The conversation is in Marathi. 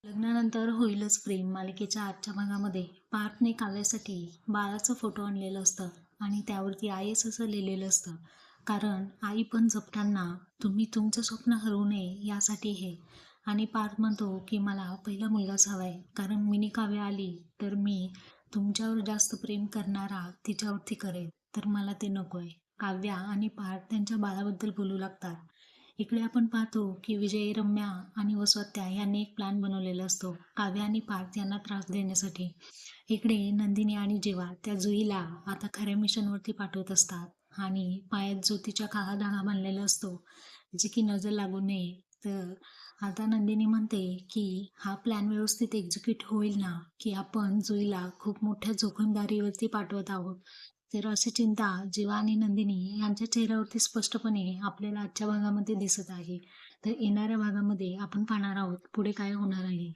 लग्नानंतर होईलच प्रेम मालिकेच्या आजच्या भागामध्ये पार्थने काव्यासाठी बाळाचं फोटो आणलेलं असतं आणि त्यावरती आयएस असं लिहिलेलं असतं. कारण आई पण जपताना तुम्ही तुमचं स्वप्न हरवू नये यासाठी हे. आणि पार्थ म्हणतो की मला पहिला मुलगाच हवा आहे, कारण मिनी काव्य आली तर मी तुमच्यावर जास्त प्रेम करणारा तिच्यावरती करेल, तर मला ते नको आहे. काव्या आणि पार्थ त्यांच्या बाळाबद्दल बोलू लागतात. इकडे आपण पाहतो की विजय, रम्या आणि वसवत्या यांनी एक प्लॅन बनवलेला असतो काव्या आणि पार्थ यांना त्रास देण्यासाठी. इकडे नंदिनी आणि जीवा त्या जुईला आता खऱ्या मिशनवरती पाठवत असतात आणि पायात ज्योतीच्या काळा धागा बांधलेला असतो, जी की नजर लागू नये. तर आता नंदिनी म्हणते की हा प्लॅन व्यवस्थित एक्झिक्यूट होईल ना, की आपण जुईला खूप मोठ्या जोखमदारीवरती पाठवत आहोत. तर अशी चिंता जीवा आणि नंदिनी यांच्या चेहऱ्यावरती स्पष्टपणे आपल्याला आजच्या भागामध्ये दिसत आहे. तर येणाऱ्या भागामध्ये आपण पाहणार आहोत पुढे काय होणार आहे.